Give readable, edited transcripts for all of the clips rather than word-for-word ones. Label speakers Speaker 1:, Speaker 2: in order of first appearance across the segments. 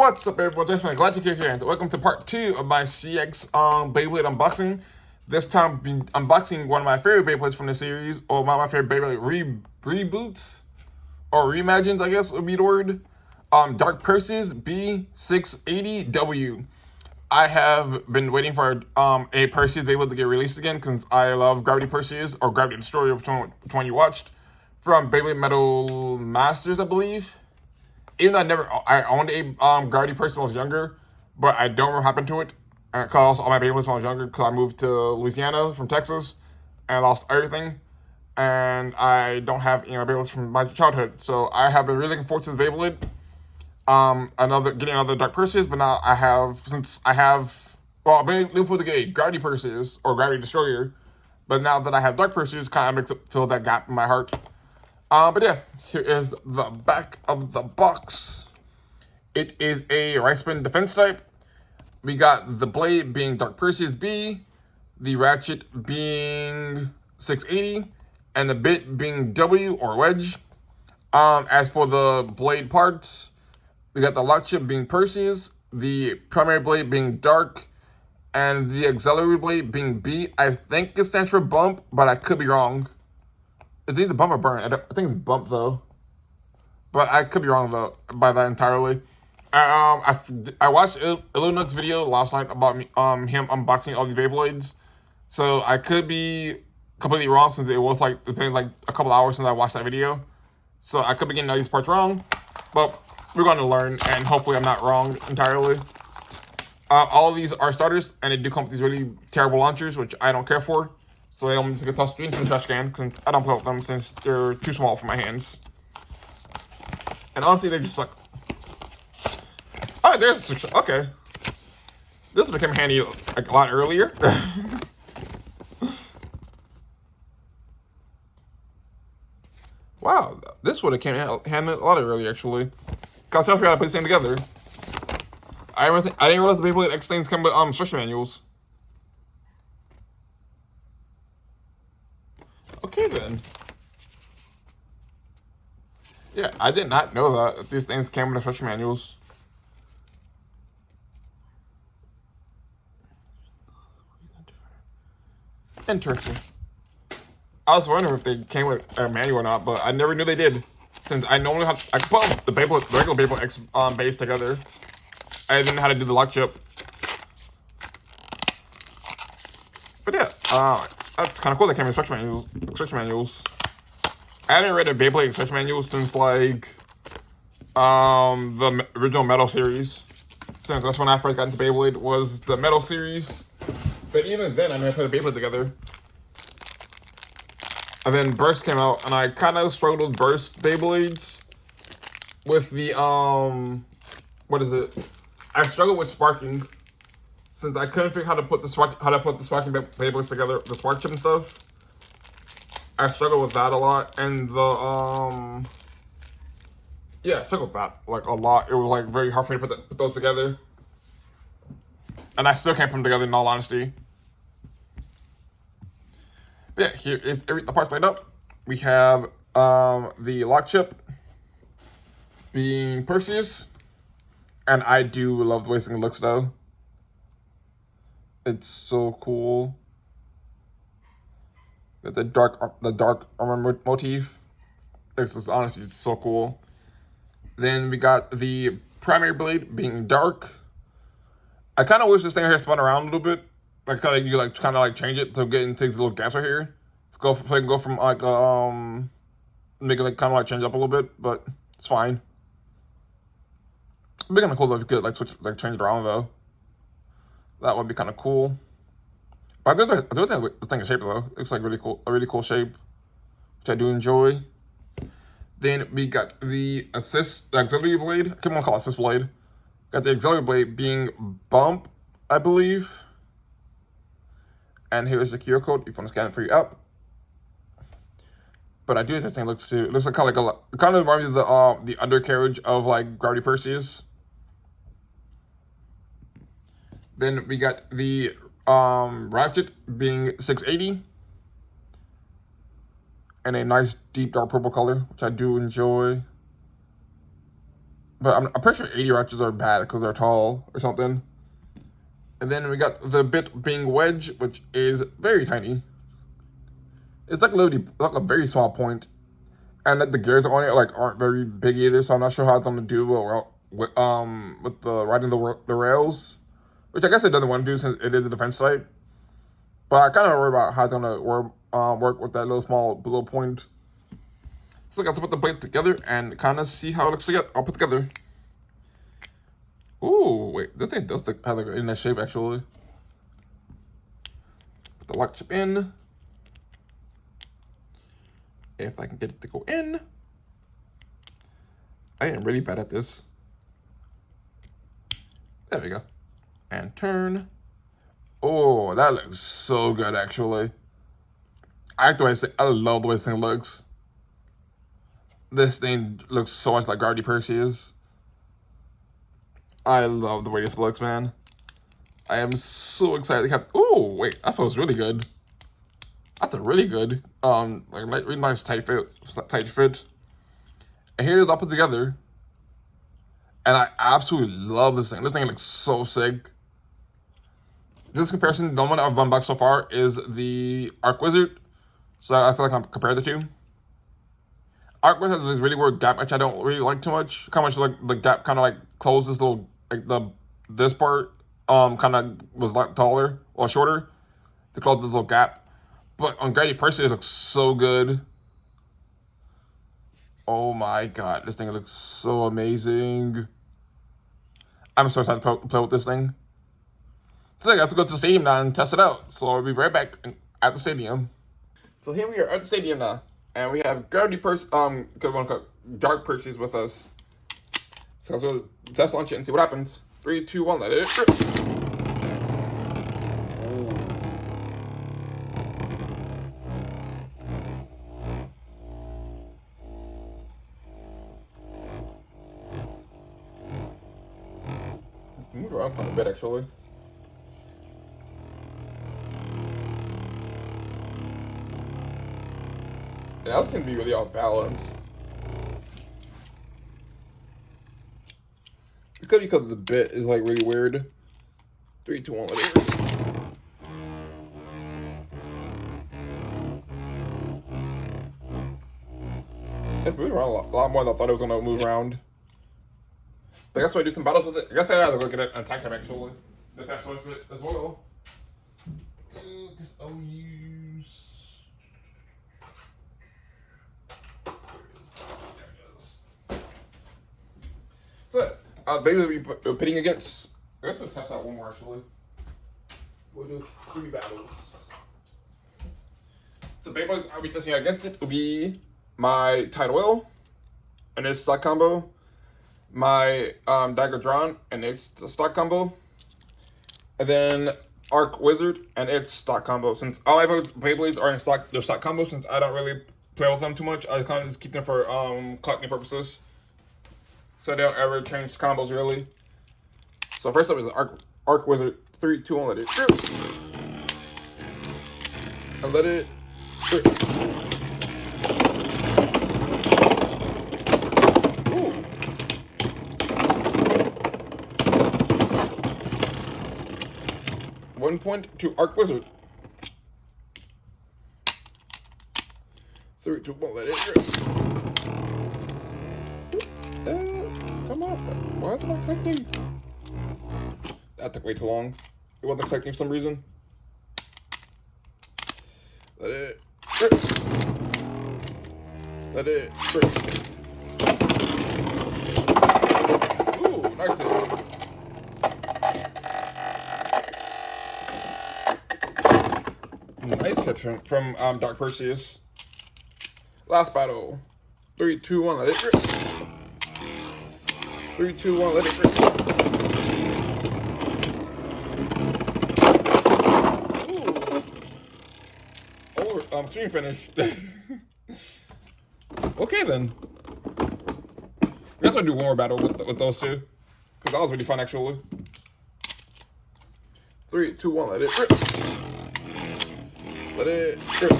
Speaker 1: What's up, everyone? Definitely glad you're here, and welcome to part 2 of my CX Beyblade unboxing. This time, I'm unboxing one of my favorite Beyblades from the series, or one of my favorite Beyblade reboots, or reimagines, I guess would be the word. Dark Perseus B680W. I have been waiting for a Perseus Beyblade to get released again, since I love Gravity Perseus, or Gravity Destroyer, which one you watched, from Beyblade Metal Masters, I believe. Even though I owned a Gravity Perseus when I was younger, but I don't remember what happened to it. Because all my Beyblades when I was younger, because I moved to Louisiana from Texas, and I lost everything. And I don't have any Beyblades from my childhood, so I have been really looking forward to this Beyblade. Getting another Dark Perseus, but now I've been looking forward to get a Gravity Perseus or Gravity Destroyer, but now that I have Dark Perseus, kind of makes it fill that gap in my heart. But yeah, here is the back of the box. It is a Rice Spin defense type. We got the blade being Dark Perseus B, the ratchet being 680, and the bit being W or wedge. As for the blade parts, we got the lock chip being Perseus, the primary blade being Dark, and the auxiliary blade being B. I think it stands for bump, but I could be wrong. It's either bump or burn. I think it's bump though, but I could be wrong though by that entirely. I watched Illunook's video last night about him unboxing all these Beyblades, so I could be completely wrong since it was it's been like a couple hours since I watched that video, so I could be getting all these parts wrong, but we're going to learn, and hopefully I'm not wrong entirely. All of these are starters, and they do come with these really terrible launchers, which I don't care for. So they only just get tossed into the trash can, since I don't play with them, since they're too small for my hands. And honestly, they just suck. Oh, there's okay. This became handy like a lot earlier. Wow, this would have came handy a lot earlier actually. Cause I forgot to put this thing together. I didn't realize the Beyblade X things come with instruction manuals. Okay then. Yeah, I did not know that these things came with instruction manuals. Interesting. I was wondering if they came with a manual or not, but I never knew they did. Since I normally I could put the regular Beyblade X base together. I didn't know how to do the lock chip. But yeah, that's kind of cool. They came with instruction manuals. I haven't read a Beyblade instruction manual since like the original Metal series. Since that's when I first got into Beyblade, was the Metal series. But even then, I never put the Beyblade together. And then Burst came out, and I kind of struggled with Burst Beyblades. With the what is it? I struggled with sparking, since I couldn't figure out how to put the sparking Beyblades together, the spark chip and stuff. I struggled with that a lot, and the yeah, I struggled with that like a lot. It was like very hard for me to put those together, and I still can't put them together in all honesty. But yeah, here the parts laid up. We have the lock chip being Perseus. And I do love the way this thing looks, though. It's so cool. Got the dark armor motif. This is honestly so cool. Then we got the primary blade being dark. I kind of wish this thing here spun around a little bit. Like you kind of change it to get into these little gaps right here. So I can go from like make it kind of change up a little bit, but it's fine. It'd be kind of cool though if you could change it around though. That would be kind of cool. But I do think the thing is shaped though. It looks like a really cool shape, which I do enjoy. Then we got the auxiliary blade. I can't want to call it assist blade. Got the auxiliary blade being bump, I believe. And here's the QR code if you want to scan it for your app. But I do think this thing looks too. It looks like kind of reminds me of the undercarriage of like Gravity Perseus. Then we got the ratchet being 680. And a nice deep dark purple color, which I do enjoy. But I'm pretty sure 80 ratchets are bad because they're tall or something. And then we got the bit being wedge, which is very tiny. It's like literally like a very small point. And like the gears on it like aren't very big either, so I'm not sure how it's gonna do with the riding the rails. Which I guess it doesn't want to do since it is a defense type. But I kind of worry about how it's gonna work with that little point. So I got to put the blade together and kind of see how it looks together. I'll put together. Ooh, wait, this thing does have like in that shape actually. Put the lock chip in. If I can get it to go in. I am really bad at this. There we go. And turn. Oh, that looks so good actually. I love the way this thing looks. This thing looks so much like Gravity Perseus. I love the way this looks, man. I am so excited to have. Oh, wait, that feels really good. That's a really good, like really nice tight fit. And here it is all put together. And I absolutely love this thing. This thing looks so sick. This comparison, the one I've unboxed so far is the Arc Wizard. So I feel like I'm compared the two. Arc Wizard has this really weird gap, which I don't really like too much. Kind of much like the gap kind of like closes little, like this part kind of was like taller or shorter to close this little gap. But on Gravity Perseus, it looks so good. Oh my god, this thing looks so amazing. I'm so excited to play with this thing. So I got to go to the stadium now and test it out. So I'll be right back at the stadium. So here we are at the stadium now. And we have Dark Dark Perseus with us. So let's go test launch it and see what happens. 3, 2, 1, let it rip. Move around quite a bit actually. Yeah, that seems to be really off balance. It could be because the bit is like really weird. 3, 2, 1, let it rip. It moved around a lot more than I thought it was gonna move around. But I guess when I do some battles with it, I guess I gotta go get an attack time actually. If that's with it as well. Because I'll use. So, Beyblade will be pitting against. I guess we'll test out one more actually. We'll do 3 battles. The Beyblades I'll be testing out against it will be my Tidal Wheel and its stock combo, my Dagger Drawn and its stock combo, and then Arc Wizard and its stock combo. Since all my Beyblades are in stock, their stock combo, since I don't really play with them too much, I kind of just keep them for collecting purposes. So they don't ever change combos really. So first up is Arc Wizard. 3, 2, 1, let it rip. And let it rip. Ooh. One point to Arc Wizard. 3, 2, 1, let it rip. Come on. Why is it not connecting? That took way too long. It wasn't connecting for some reason. Let it rip. Let it rip. Ooh, nice hit. Nice hit from Dark Perseus. Last battle. 3, 2, 1, let it rip. 3, 2, 1, let it rip. Ooh. Oh, screen finish. Okay then. I guess I'll do one more battle with those two. Because that was really fun actually. 3, 2, 1, let it rip. Let it rip.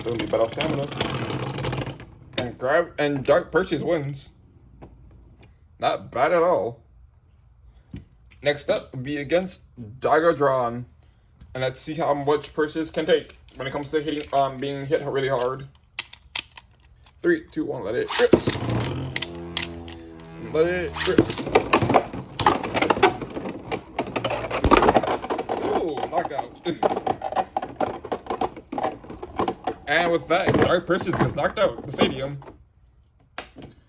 Speaker 1: Still be better stamina. And Dark Perseus wins. Not bad at all. Next up would be against Drawn. And let's see how much Perseus can take when it comes to hitting being hit really hard. 3, 2, 1, let it rip. Let it rip. Ooh, knockout. And with that, Dark Perseus gets knocked out in the stadium.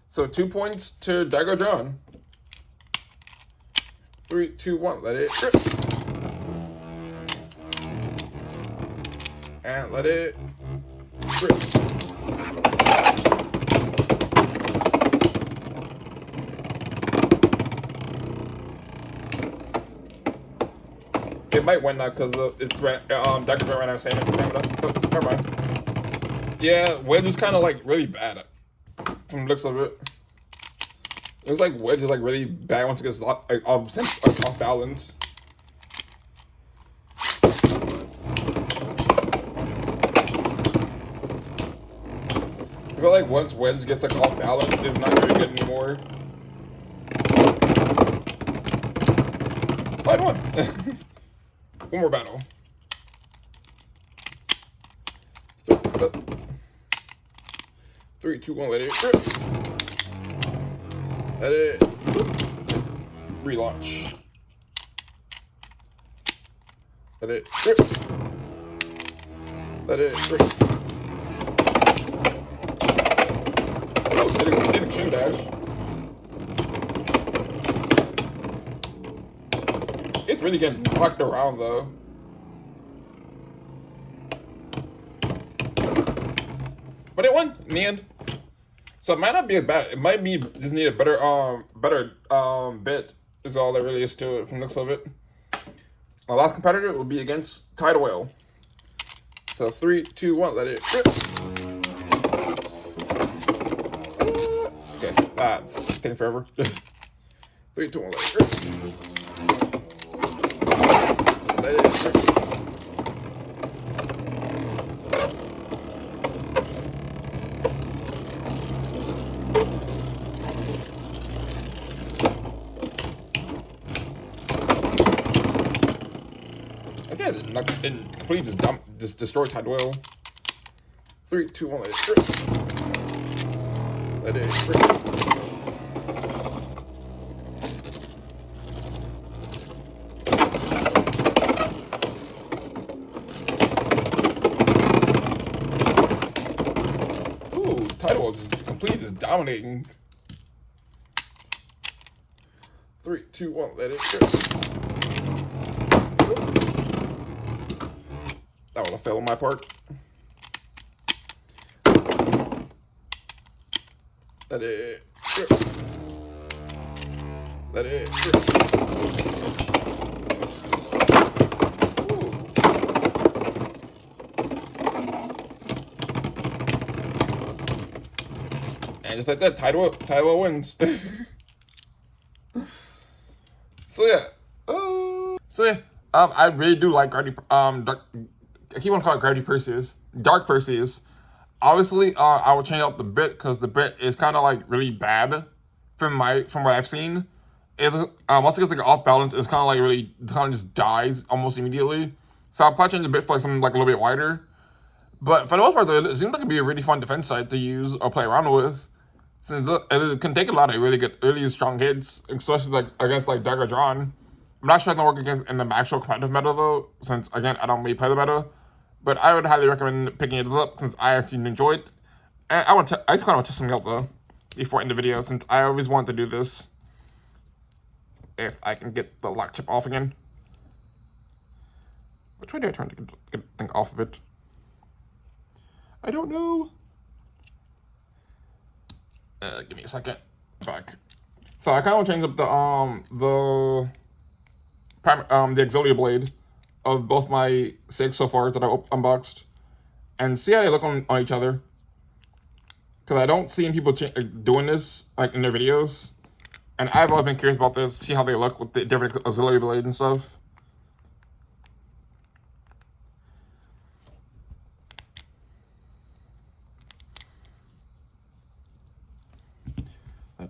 Speaker 1: So 2 points to Drawn. 3, 2, 1, let it rip. And let it rip. It might win now because it's Dragon ran out of stamina. But never mind. Yeah, Wedge is kind of like really bad from the looks of it. It looks like Wedge is like really bad once it gets off balance. I feel like once Wedge gets like off balance, it's not very good anymore. 5-1. One more battle. 3, 2, 1, let it rip. Let it relaunch. Let it rip. Let it rip. Oh, did a chin dash. It's really getting knocked around though. But it won in the end. So it might not be as bad. It might be just need a better bit is all there really is to it from the looks of it. Our last competitor will be against Tidal Whale. So 3, 2, 1, let it rip. Okay, that's taking forever. 3, 2, 1, let it rip. Let it rip. And completely just destroy Tidal Whale. 3, 2, 1, let it rip. Let it rip. Ooh, Tidal Whale just completely just dominating. 3, 2, 1, let it rip. That was a fail on my part. Let it rip. Let it rip. Ooh. And just like that, Tidal wins. So yeah. I really do like I keep on calling it Gravity Perseus. Dark Perseus. Obviously, I will change out the bit because the bit is kind of like really bad from what I've seen. Once it gets like off balance, it's kind of like really just dies almost immediately. So I'll probably change the bit for like something like a little bit wider. But for the most part, though, it seems like it'd be a really fun defense site to use or play around with. Since it can take a lot of really strong hits, especially like against like Dragon. I'm not sure it can work against in the actual competitive meta though, since again I don't really play the meta. But I would highly recommend picking it up since I actually enjoy it. And I just kind of want to test something out though before I end the video since I always wanted to do this. If I can get the lock chip off again. Which way do I turn to get the thing off of it? I don't know. Give me a second. Back. So I kind of want to change up the Exodia blade of both my 6 so far that I unboxed and see how they look on each other. Because I don't see people doing this like in their videos. And I've always been curious about this, see how they look with the different auxiliary blades and stuff.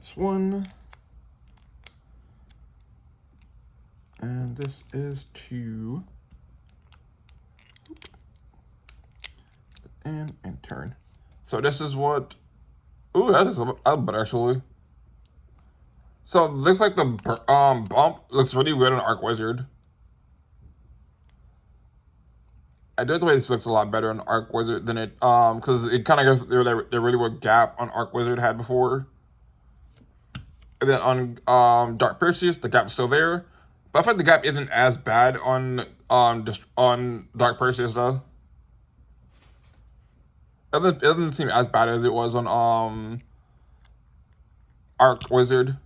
Speaker 1: That's one. And this is two. And turn. So this is what... Ooh, that is a bit actually. So it looks like the bump looks really weird on Arc Wizard. I do the way this looks a lot better on Arc Wizard than it because it kind of goes there really was gap on Arc Wizard had before. And then on Dark Perseus, the gap's still there. But I feel like the gap isn't as bad on just on Dark Perseus though. It doesn't seem as bad as it was on Arc Wizard.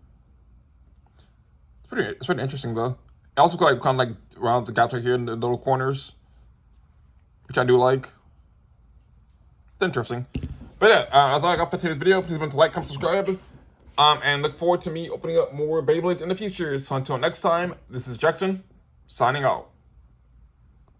Speaker 1: It's pretty interesting though. It also kind of like rounds the gaps right here in the little corners, which I do like. It's interesting. But yeah, that's all I got for today's video. Please remember to like, comment, subscribe, and look forward to me opening up more Beyblades in the future. So until next time, this is Jackson, signing out.